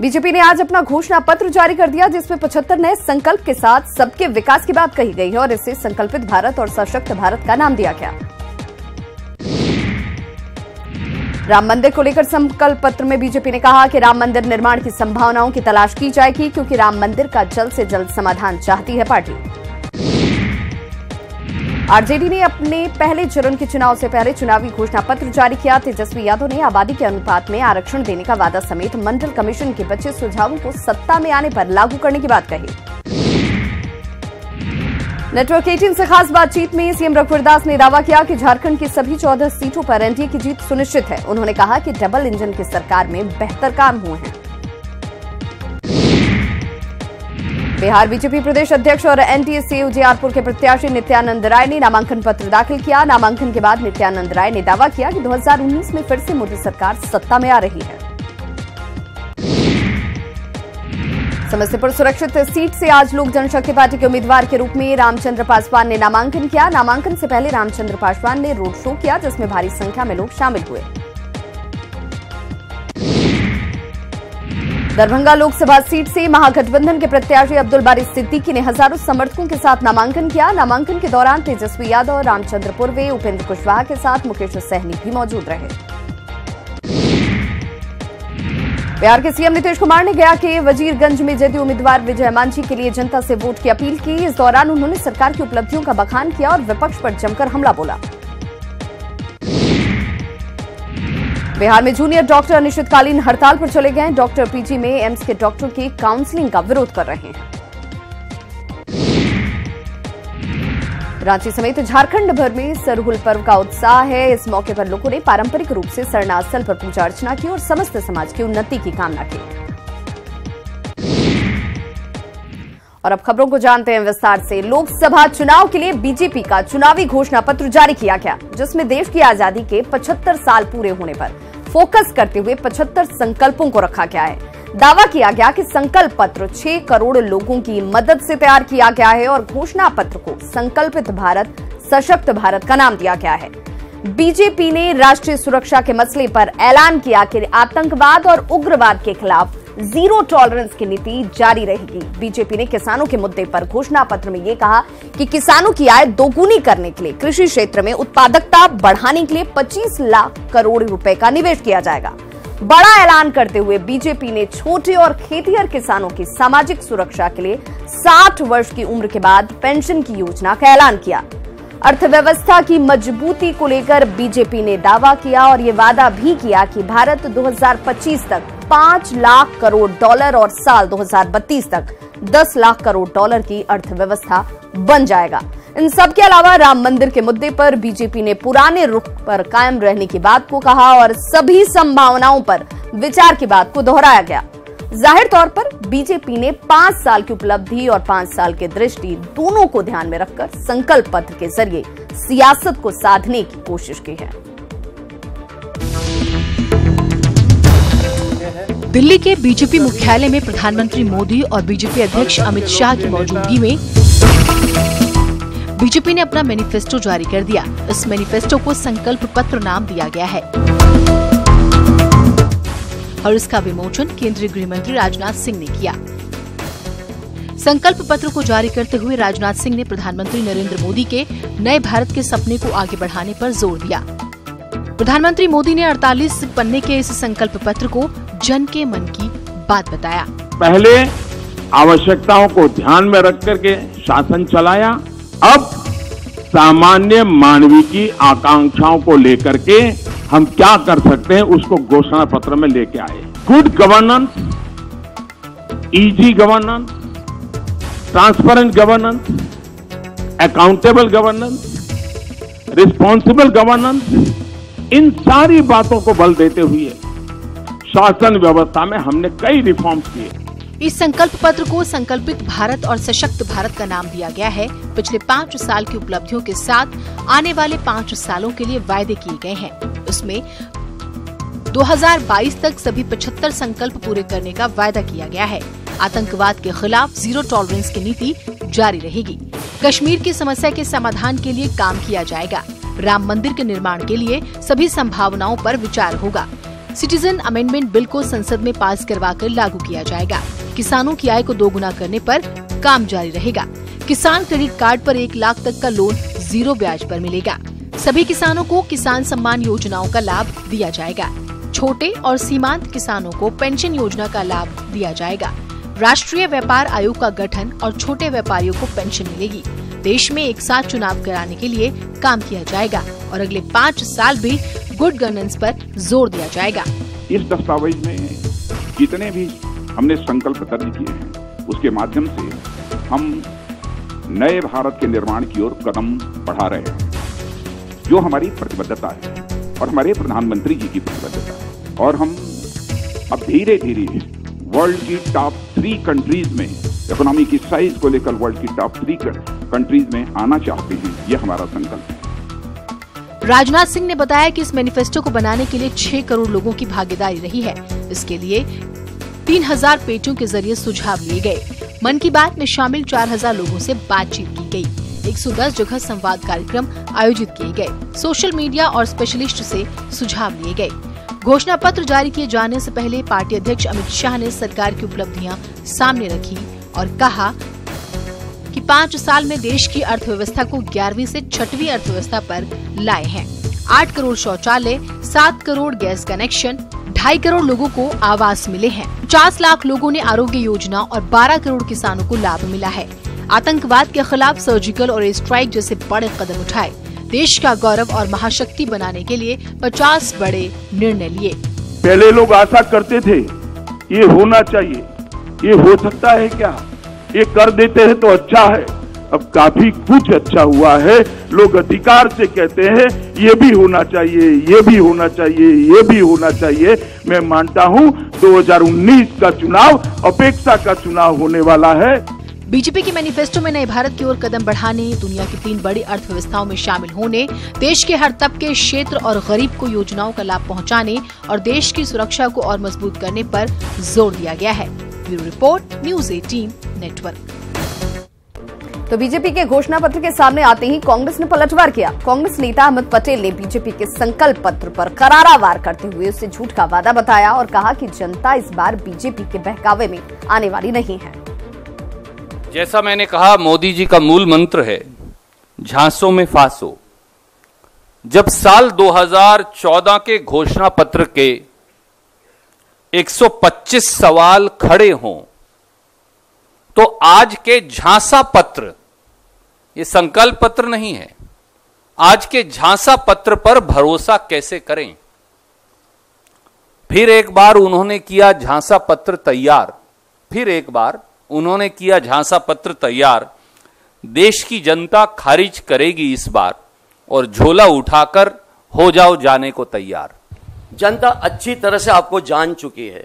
BJP ने आज अपना घोषणा पत्र जारी कर दिया, जिसमें 75 नए संकल्प के साथ सबके विकास की बात कही गई है और इसे संकल्पित भारत और सशक्त भारत का नाम दिया गया। राम मंदिर को लेकर संकल्प पत्र में बीजेपी ने कहा कि राम मंदिर निर्माण की संभावनाओं की तलाश की जाएगी, क्योंकि राम मंदिर का जल्द से जल्द समाधान चाहती है पार्टी। आरजेडी ने अपने पहले चरण के चुनाव से पहले चुनावी घोषणा पत्र जारी किया। तेजस्वी यादव ने आबादी के अनुपात में आरक्षण देने का वादा समेत मंडल कमीशन के बचे सुझावों को सत्ता में आने पर लागू करने की बात कही। नेटवर्क 18 से खास बातचीत में सीएम रघुवर दास ने दावा किया कि झारखंड की सभी 14 सीटों पर एनडीए की जीत सुनिश्चित है। उन्होंने कहा कि डबल इंजन की सरकार में बेहतर काम हुए हैं। बिहार बीजेपी प्रदेश अध्यक्ष और एनडीए से उजियारपुर के प्रत्याशी नित्यानंद राय ने नामांकन पत्र दाखिल किया। नामांकन के बाद नित्यानंद राय ने दावा किया कि 2019 में फिर से मोदी सरकार सत्ता में आ रही है। समस्तीपुर सुरक्षित सीट से आज लोक जनशक्ति पार्टी के उम्मीदवार के रूप में रामचंद्र पासवान ने नामांकन किया। नामांकन से पहले रामचंद्र पासवान ने रोड शो किया, जिसमें भारी संख्या में लोग शामिल हुए। दरभंगा लोकसभा सीट से महागठबंधन के प्रत्याशी अब्दुल बारी सिद्दीकी ने हजारों समर्थकों के साथ नामांकन किया। नामांकन के दौरान तेजस्वी यादव, रामचंद्र पूर्वे, उपेंद्र कुशवाहा के साथ मुकेश सहनी भी मौजूद रहे। बिहार के सीएम नीतीश कुमार ने गया के वजीरगंज में जदयू उम्मीदवार विजय मांझी के लिए जनता से वोट की अपील की। इस दौरान उन्होंने सरकार की उपलब्धियों का बखान किया और विपक्ष पर जमकर हमला बोला। बिहार में जूनियर डॉक्टर अनिश्चितकालीन हड़ताल पर चले गए। डॉक्टर पीजी में एम्स के डॉक्टरों की काउंसलिंग का विरोध कर रहे हैं। रांची समेत झारखंड भर में सरहुल पर्व का उत्साह है। इस मौके पर लोगों ने पारंपरिक रूप से सरना स्थल पर पूजा अर्चना की और समस्त समाज की उन्नति की कामना की। और अब खबरों को जानते हैं विस्तार से। लोकसभा चुनाव के लिए बीजेपी का चुनावी घोषणा पत्र जारी किया गया, जिसमें देश की आजादी के 75 साल पूरे होने पर फोकस करते हुए 75 संकल्पों को रखा गया है। दावा किया गया कि संकल्प पत्र 6 करोड़ लोगों की मदद से तैयार किया गया है और घोषणा पत्र को संकल्पित भारत, सशक्त भारत का नाम दिया गया है। बीजेपी ने राष्ट्रीय सुरक्षा के मसले पर ऐलान किया कि आतंकवाद और उग्रवाद के खिलाफ जीरो टॉलरेंस की नीति जारी रहेगी। बीजेपी ने किसानों के मुद्दे पर घोषणा पत्र में यह कहा कि किसानों की आय दोगुनी करने के लिए कृषि क्षेत्र में उत्पादकता बढ़ाने के लिए 25 लाख करोड़ रुपए का निवेश किया जाएगा। बड़ा ऐलान करते हुए बीजेपी ने छोटे और खेतिहर किसानों की सामाजिक सुरक्षा के लिए 60 वर्ष की उम्र के बाद पेंशन की योजना का ऐलान किया। अर्थव्यवस्था की मजबूती को लेकर बीजेपी ने दावा किया और ये वादा भी किया कि भारत 2025 तक 5 लाख करोड़ डॉलर और साल 2032 तक 10 लाख करोड़ डॉलर की अर्थव्यवस्था बन जाएगा। इन सब के अलावा राम मंदिर के मुद्दे पर बीजेपी ने पुराने रुख पर कायम रहने की बात को कहा और सभी संभावनाओं पर विचार की बात को दोहराया गया। जाहिर तौर पर बीजेपी ने 5 साल की उपलब्धि और 5 साल की दृष्टि दोनों को ध्यान में रखकर संकल्प पत्र के जरिए सियासत को साधने की कोशिश की है। दिल्ली के बीजेपी मुख्यालय में प्रधानमंत्री मोदी और बीजेपी अध्यक्ष अमित शाह की मौजूदगी में बीजेपी ने अपना मैनिफेस्टो जारी कर दिया। इस मैनिफेस्टो को संकल्प पत्र नाम दिया गया है और इसका विमोचन केंद्रीय गृह मंत्री राजनाथ सिंह ने किया। संकल्प पत्र को जारी करते हुए राजनाथ सिंह ने प्रधानमंत्री नरेंद्र मोदी के नए भारत के सपने को आगे बढ़ाने पर जोर दिया। प्रधानमंत्री मोदी ने 48 पन्ने के इस संकल्प पत्र को जन के मन की बात बताया। पहले आवश्यकताओं को ध्यान में रख करके शासन चलाया, अब सामान्य मानवीय की आकांक्षाओं को लेकर के हम क्या कर सकते हैं उसको घोषणा पत्र में लेके आए। Good governance, easy governance, transparent governance, accountable governance, responsible governance, इन सारी बातों को बल देते हुए शासन व्यवस्था में हमने कई रिफॉर्म्स किए। इस संकल्प पत्र को संकल्पित भारत और सशक्त भारत का नाम दिया गया है। पिछले 5 साल की उपलब्धियों के साथ आने वाले 5 सालों के लिए वायदे किए गए हैं। उसमें 2022 तक सभी 75 संकल्प पूरे करने का वायदा किया गया है। आतंकवाद के खिलाफ जीरो टॉलरेंस की नीति जारी रहेगी। कश्मीर की समस्या के समाधान के लिए काम किया जाएगा। राम मंदिर के निर्माण के लिए सभी संभावनाओं पर विचार होगा। सिटीजन अमेंडमेंट बिल को संसद में पास करवाकर लागू किया जाएगा। किसानों की आय को दोगुना करने पर काम जारी रहेगा। किसान क्रेडिट कार्ड पर 1 लाख तक का लोन 0 ब्याज पर मिलेगा। सभी किसानों को किसान सम्मान योजनाओं का लाभ दिया जाएगा। छोटे और सीमांत किसानों को पेंशन योजना का लाभ दिया जाएगा। राष्ट्रीय व्यापार आयोग का गठन और छोटे व्यापारियों को पेंशन मिलेगी। देश में एक साथ चुनाव कराने के लिए काम किया जाएगा और अगले 5 साल भी गुड गवर्नेंस पर जोर दिया जाएगा। इस दस्तावेज में जितने भी हमने संकल्प दर्ज किए हैं उसके माध्यम से हम नए भारत के निर्माण की ओर कदम बढ़ा रहे हैं, जो हमारी प्रतिबद्धता है और हमारे प्रधानमंत्री जी की प्रतिबद्धता है। और हम अब धीरे धीरे वर्ल्ड की टॉप 3 कंट्रीज में इकोनॉमी की साइज को लेकर वर्ल्ड की टॉप 3 कंट्रीज में आना चाहते हैं। ये हमारा संकल्प है। राजनाथ सिंह ने बताया कि इस मैनिफेस्टो को बनाने के लिए 6 करोड़ लोगों की भागीदारी रही है। इसके लिए 3000 पेटियों के जरिए सुझाव लिए गए। मन की बात में शामिल 4000 लोगों से बातचीत की गई। 110 जगह संवाद कार्यक्रम आयोजित किए गए। सोशल मीडिया और स्पेशलिस्ट से सुझाव लिए गए। घोषणा पत्र जारी किए जाने से पहले पार्टी अध्यक्ष अमित शाह ने सरकार की उपलब्धियां सामने रखी और कहा कि 5 साल में देश की अर्थव्यवस्था को 11वीं से 6वीं अर्थव्यवस्था पर लाए हैं। 8 करोड़ शौचालय, 7 करोड़ गैस कनेक्शन, 2.5 करोड़ लोगों को आवास मिले हैं। 50 लाख लोगों ने आरोग्य योजना और 12 करोड़ किसानों को लाभ मिला है। आतंकवाद के खिलाफ सर्जिकल और एयर स्ट्राइक जैसे बड़े कदम उठाए। देश का गौरव और महाशक्ति बनाने के लिए 50 बड़े निर्णय लिए। पहले लोग आशा करते थे ये होना चाहिए, ये हो सकता है क्या, ये कर देते हैं तो अच्छा है। अब काफी कुछ अच्छा हुआ है। लोग अधिकार से कहते हैं ये भी होना चाहिए, ये भी होना चाहिए, ये भी होना चाहिए। मैं मानता हूँ 2019 का चुनाव अपेक्षा का चुनाव होने वाला है। बीजेपी के मैनिफेस्टो में नए भारत की ओर कदम बढ़ाने, दुनिया की 3 बड़ी अर्थव्यवस्थाओं में शामिल होने, देश के हर तबके, क्षेत्र और गरीब को योजनाओं का लाभ पहुंचाने और देश की सुरक्षा को और मजबूत करने पर जोर दिया गया है। Bureau report, news 18 network. तो बीजेपी के घोषणा पत्र के सामने आते ही कांग्रेस ने पलटवार किया। कांग्रेस नेता अहमद पटेल ने बीजेपी के संकल्प पत्र पर करारा वार करते हुए उसे झूठ का वादा बताया और कहा कि जनता इस बार बीजेपी के बहकावे में आने वाली नहीं है। जैसा मैंने कहा, मोदी जी का मूल मंत्र है झांसों में फांसो। जब साल 2014 के घोषणा पत्र के 125 सवाल खड़े हों तो आज के झांसा पत्र, ये संकल्प पत्र नहीं है, आज के झांसा पत्र पर भरोसा कैसे करें। फिर एक बार उन्होंने किया झांसा पत्र तैयार, फिर एक बार उन्होंने किया झांसा पत्र तैयार। देश की जनता खारिज करेगी इस बार और झोला उठाकर हो जाओ जाने को तैयार। जनता अच्छी तरह से आपको जान चुकी है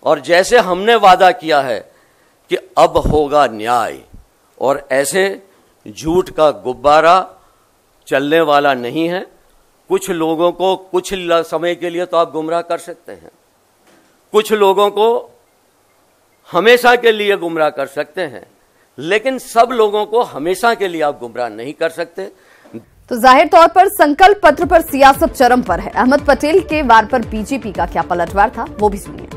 और जैसे हमने वादा किया है कि अब होगा न्याय और ऐसे झूठ का गुब्बारा चलने वाला नहीं है। कुछ लोगों को कुछ समय के लिए तो आप गुमराह कर सकते हैं, कुछ लोगों को हमेशा के लिए गुमराह कर सकते हैं, लेकिन सब लोगों को हमेशा के लिए आप गुमराह नहीं कर सकते। तो जाहिर तौर पर संकल्प पत्र पर सियासत चरम पर है। अहमद पटेल के वार पर बीजेपी का क्या पलटवार था, वो भी सुनिए।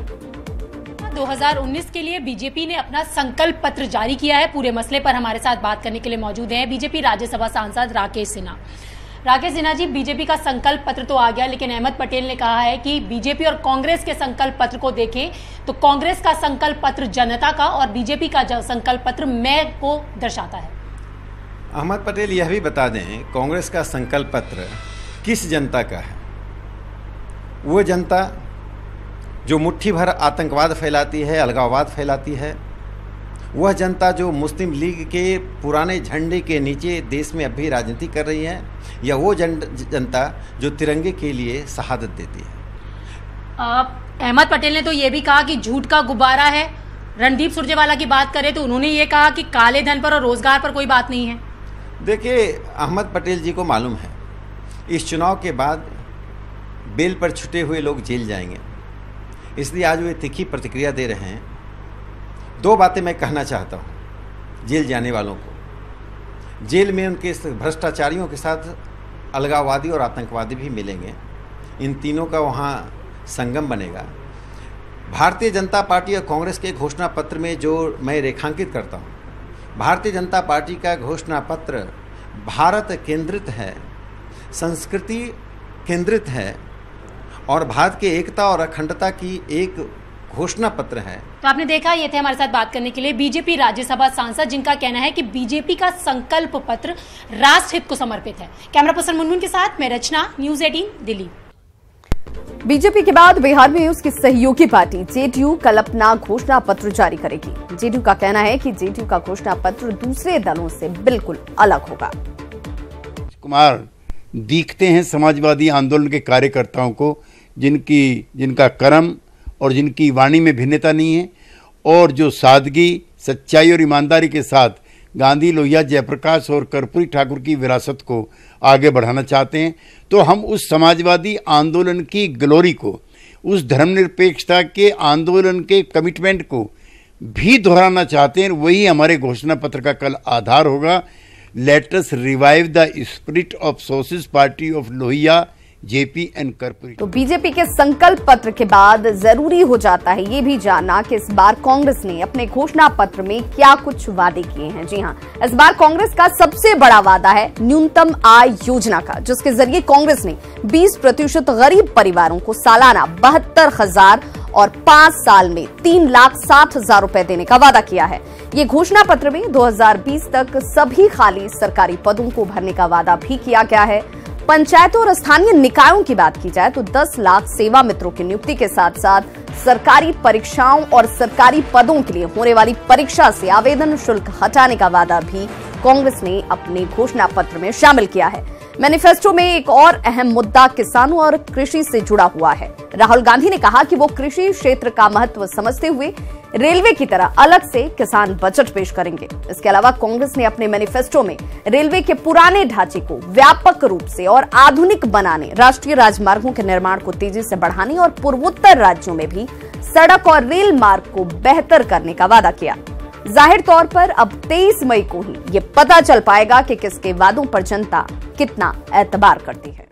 2019 के लिए बीजेपी ने अपना संकल्प पत्र जारी किया है। पूरे मसले पर हमारे साथ बात करने के लिए मौजूद हैं बीजेपी राज्यसभा सांसद राकेश सिन्हा। राकेश सिन्हा जी, बीजेपी का संकल्प पत्र तो आ गया, लेकिन अहमद पटेल ने कहा है कि बीजेपी और कांग्रेस के संकल्प पत्र को देखें तो कांग्रेस का संकल्प पत्र जनता का और बीजेपी का संकल्प पत्र मैं को दर्शाता है। अहमद पटेल यह भी बता दें, कांग्रेस का संकल्प पत्र किस जनता का है? वो जनता जो मुट्ठी भर आतंकवाद फैलाती है, अलगाववाद फैलाती है, वह जनता जो मुस्लिम लीग के पुराने झंडे के नीचे देश में अब भी राजनीति कर रही है, या वो जनता जो तिरंगे के लिए शहादत देती है? अहमद पटेल ने तो ये भी कहा कि झूठ का गुब्बारा है। रणदीप सुरजेवाला की बात करें तो उन्होंने ये कहा कि काले धन पर और रोजगार पर कोई बात नहीं है। देखिए, अहमद पटेल जी को मालूम है इस चुनाव के बाद बेल पर छुटे हुए लोग जेल जाएंगे, इसलिए आज वे तीखी प्रतिक्रिया दे रहे हैं। 2 बातें मैं कहना चाहता हूँ जेल जाने वालों को। जेल में उनके भ्रष्टाचारियों के साथ अलगाववादी और आतंकवादी भी मिलेंगे। इन तीनों का वहाँ संगम बनेगा। भारतीय जनता पार्टी और कांग्रेस के घोषणा पत्र में जो मैं रेखांकित करता हूँ, भारतीय जनता पार्टी का घोषणा पत्र भारत केंद्रित है, संस्कृति केंद्रित है और भारत की एकता और अखंडता की एक घोषणा पत्र है। तो आपने देखा, ये थे हमारे साथ बात करने के लिए बीजेपी राज्यसभा सांसद, जिनका कहना है कि बीजेपी का संकल्प पत्र राष्ट्र हित को समर्पित है। कैमरा पर्सन मुनमुन के साथ मैं रचना, न्यूज़ 18 दिल्ली। बीजेपी के बाद बिहार में उसकी सहयोगी पार्टी जेडीयू कल अपना घोषणा पत्र जारी करेगी। जेडीयू का कहना है कि जेडीयू का घोषणा पत्र दूसरे दलों से बिल्कुल अलग होगा। कुमार दिखते हैं समाजवादी आंदोलन के कार्यकर्ताओं को, जिनका कर्म और जिनकी वाणी में भिन्नता नहीं है और जो सादगी, सच्चाई और ईमानदारी के साथ गांधी, लोहिया, जयप्रकाश और कर्पूरी ठाकुर की विरासत को आगे बढ़ाना चाहते हैं। तो हम उस समाजवादी आंदोलन की ग्लोरी को, उस धर्मनिरपेक्षता के आंदोलन के कमिटमेंट को भी दोहराना चाहते हैं। वही हमारे घोषणा पत्र का कल आधार होगा। Let us revive the spirit of socialist party of Lohia, JP and Karpoori. तो बीजेपी के संकल्प पत्र के बाद जरूरी हो जाता है ये भी जानना कि इस बार कांग्रेस ने अपने घोषणा पत्र में क्या कुछ वादे किए हैं। जी हां, इस बार कांग्रेस का सबसे बड़ा वादा है न्यूनतम आय योजना का, जिसके जरिए कांग्रेस ने 20% गरीब परिवारों को सालाना 72,000 और 5 साल में 3,60,000 रुपए देने का वादा किया है। ये घोषणा पत्र में 2020 तक सभी खाली सरकारी पदों को भरने का वादा भी किया गया है। पंचायतों और स्थानीय निकायों की बात की जाए तो 10 लाख सेवा मित्रों की नियुक्ति के साथ साथ सरकारी परीक्षाओं और सरकारी पदों के लिए होने वाली परीक्षा से आवेदन शुल्क हटाने का वादा भी कांग्रेस ने अपने घोषणा पत्र में शामिल किया है। मैनिफेस्टो में एक और अहम मुद्दा किसानों और कृषि से जुड़ा हुआ है। राहुल गांधी ने कहा कि वो कृषि क्षेत्र का महत्व समझते हुए रेलवे की तरह अलग से किसान बजट पेश करेंगे। इसके अलावा कांग्रेस ने अपने मैनिफेस्टो में रेलवे के पुराने ढांचे को व्यापक रूप से और आधुनिक बनाने, राष्ट्रीय राजमार्गों के निर्माण को तेजी से बढ़ाने और पूर्वोत्तर राज्यों में भी सड़क और रेल मार्ग को बेहतर करने का वादा किया। जाहिर तौर पर अब 23 मई को ही ये पता चल पाएगा कि किसके वादों पर जनता कितना एतबार करती है।